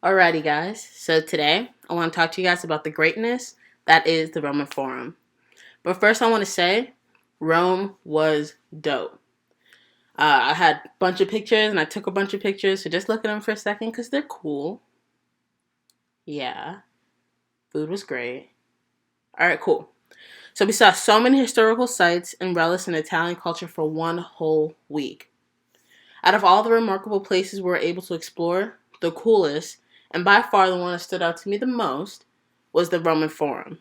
Alrighty, guys. So today, I want to talk to you guys about the greatness that is the Roman Forum. But first, I want to say, Rome was dope. I had a bunch of pictures, and I took a bunch of pictures, so just look at them for a second, because they're cool. Yeah. Food was great. Alright, cool. So we saw so many historical sites and relics in Italian culture for one whole week. Out of all the remarkable places we were able to explore, the coolest, and by far the one that stood out to me the most, was the Roman Forum.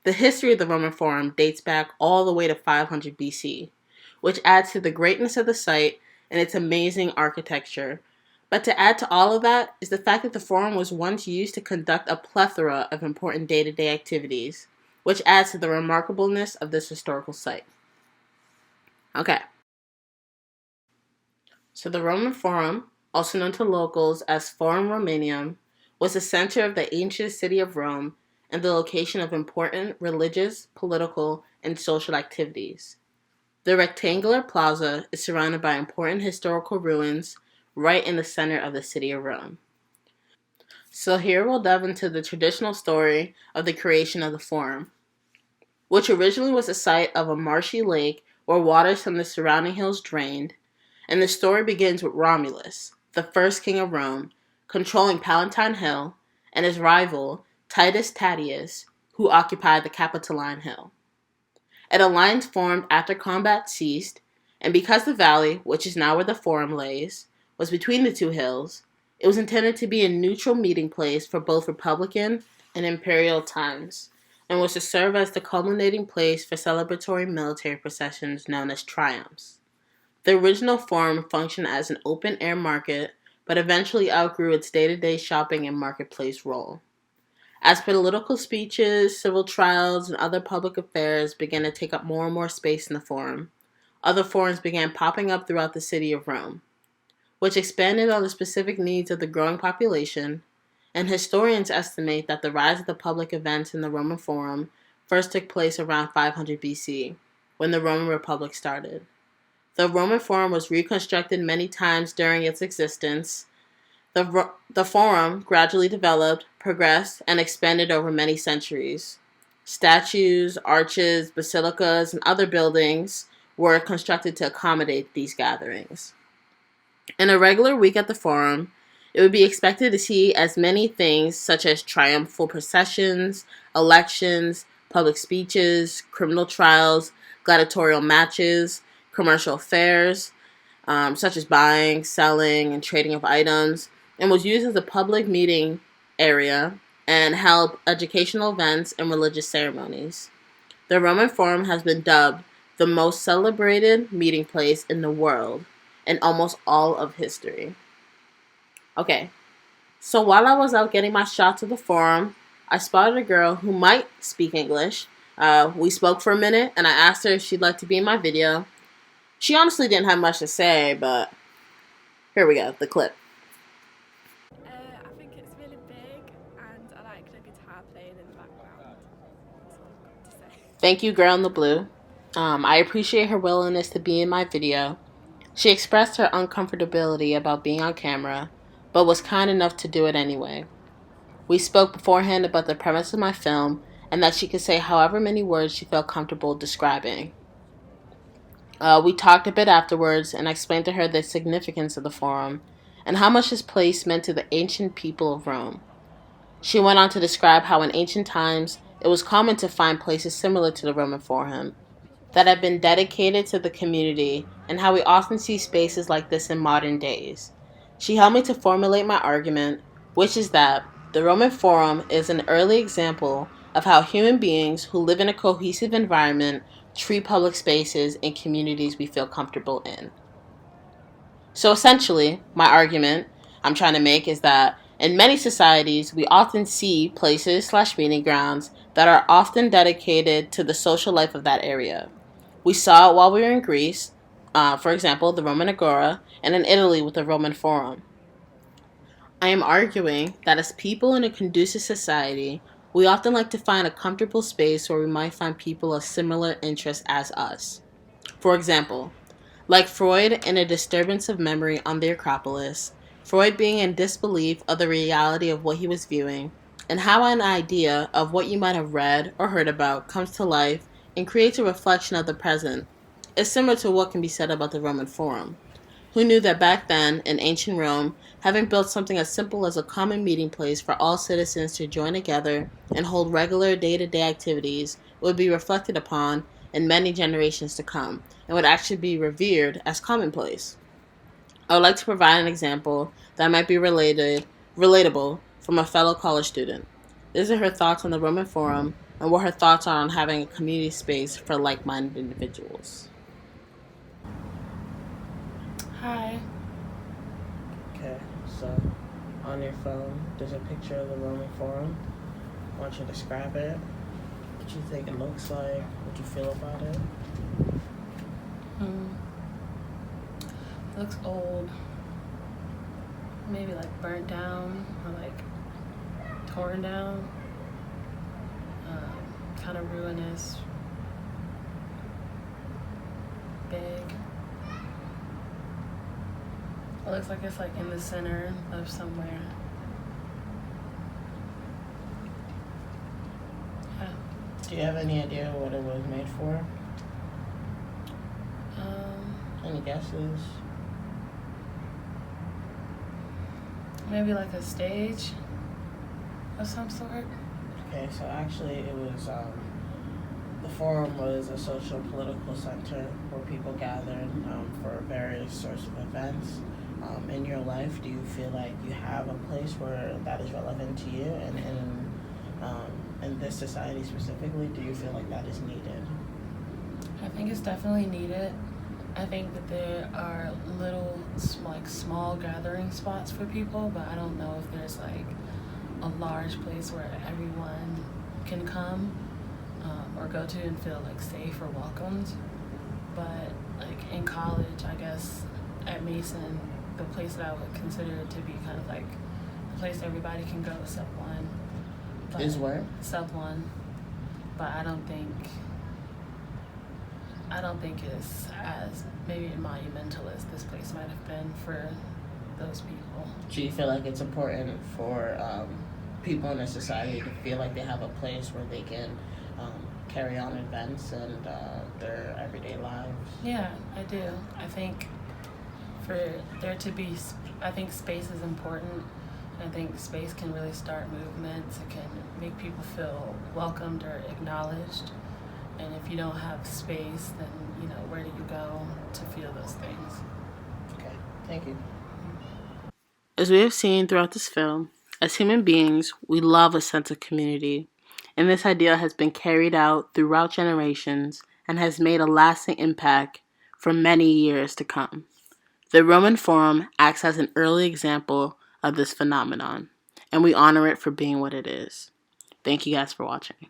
The history of the Roman Forum dates back all the way to 500 BC, which adds to the greatness of the site and its amazing architecture. But to add to all of that is the fact that the Forum was once used to conduct a plethora of important day-to-day activities, which adds to the remarkableness of this historical site. Okay. So the Roman Forum, also known to locals as Forum Romanum, was the center of the ancient city of Rome and the location of important religious, political, and social activities. The rectangular plaza is surrounded by important historical ruins right in the center of the city of Rome. So here we'll delve into the traditional story of the creation of the Forum, which originally was the site of a marshy lake where waters from the surrounding hills drained, and the story begins with Romulus, the first king of Rome, controlling Palatine Hill, and his rival, Titus Tatius, who occupied the Capitoline Hill. An alliance formed after combat ceased, and because the valley, which is now where the Forum lays, was between the two hills, it was intended to be a neutral meeting place for both Republican and imperial times, and was to serve as the culminating place for celebratory military processions known as triumphs. The original Forum functioned as an open-air market, but eventually outgrew its day-to-day shopping and marketplace role. As political speeches, civil trials, and other public affairs began to take up more and more space in the Forum, other forums began popping up throughout the city of Rome, which expanded on the specific needs of the growing population, and historians estimate that the rise of the public events in the Roman Forum first took place around 500 BC, when the Roman Republic started. The Roman Forum was reconstructed many times during its existence. The Forum gradually developed, progressed, and expanded over many centuries. Statues, arches, basilicas, and other buildings were constructed to accommodate these gatherings. In a regular week at the Forum, it would be expected to see as many things such as triumphal processions, elections, public speeches, criminal trials, gladiatorial matches, commercial affairs, such as buying, selling, and trading of items, and was used as a public meeting area and held educational events and religious ceremonies. The Roman Forum has been dubbed the most celebrated meeting place in the world in almost all of history. Okay, so while I was out getting my shots of the Forum, I spotted a girl who might speak English. We spoke for a minute, and I asked her if she'd like to be in my video. She honestly didn't have much to say, but here we go, the clip. I think it's really big, and I like the guitar playing in the background. That's all I've got to say. Thank you, girl in the blue. I appreciate her willingness to be in my video. She expressed her uncomfortability about being on camera, but was kind enough to do it anyway. We spoke beforehand about the premise of my film, and that she could say however many words she felt comfortable describing. We talked a bit afterwards, and I explained to her the significance of the Forum, and how much this place meant to the ancient people of Rome. She went on to describe how in ancient times it was common to find places similar to the Roman Forum that had been dedicated to the community, and how we often see spaces like this in modern days. She helped me to formulate my argument, which is that the Roman Forum is an early example of how human beings who live in a cohesive environment treat public spaces and communities we feel comfortable in. So essentially, my argument I'm trying to make is that in many societies, we often see places/meeting grounds that are often dedicated to the social life of that area. We saw it while we were in Greece, for example, the Roman Agora, and in Italy with the Roman Forum. I am arguing that as people in a conducive society, we often like to find a comfortable space where we might find people of similar interests as us. For example, like Freud in A Disturbance of Memory on the Acropolis, Freud being in disbelief of the reality of what he was viewing, and how an idea of what you might have read or heard about comes to life and creates a reflection of the present is similar to what can be said about the Roman Forum. Who knew that back then, in ancient Rome, having built something as simple as a common meeting place for all citizens to join together and hold regular day-to-day activities would be reflected upon in many generations to come, and would actually be revered as commonplace? I would like to provide an example that might be relatable from a fellow college student. These are her thoughts on the Roman Forum and what her thoughts are on having a community space for like-minded individuals. Hi. Okay, so on your phone, there's a picture of the Roman Forum. I want you to describe it. What you think it looks like, what you feel about it. It looks old. Maybe like burnt down or like torn down. Kind of ruinous. Big. It looks like it's like in the center of somewhere. Yeah. Do you have any idea what it was made for? Any guesses? Maybe like a stage of some sort. Okay, so actually it was, the forum was a social political center where people gathered for various sorts of events. In your life, do you feel like you have a place where that is relevant to you? And in this society specifically, do you feel like that is needed? I think it's definitely needed. I think that there are little, like small gathering spots for people, but I don't know if there's like a large place where everyone can come or go to and feel like safe or welcomed. But like in college, I guess at Mason, the place that I would consider to be kind of like the place everybody can go is Sub One. But Is where? Sub One, but I don't think it's as maybe monumental as this place might have been for those people. Do you feel like it's important for people in a society to feel like they have a place where they can carry on events and their everyday lives? Yeah, I do. I think for there to be, I think space is important. I think space can really start movements. It can make people feel welcomed or acknowledged. And if you don't have space, then, where do you go to feel those things? Okay, thank you. As we have seen throughout this film, as human beings, we love a sense of community. And this idea has been carried out throughout generations and has made a lasting impact for many years to come. The Roman Forum acts as an early example of this phenomenon, and we honor it for being what it is. Thank you guys for watching.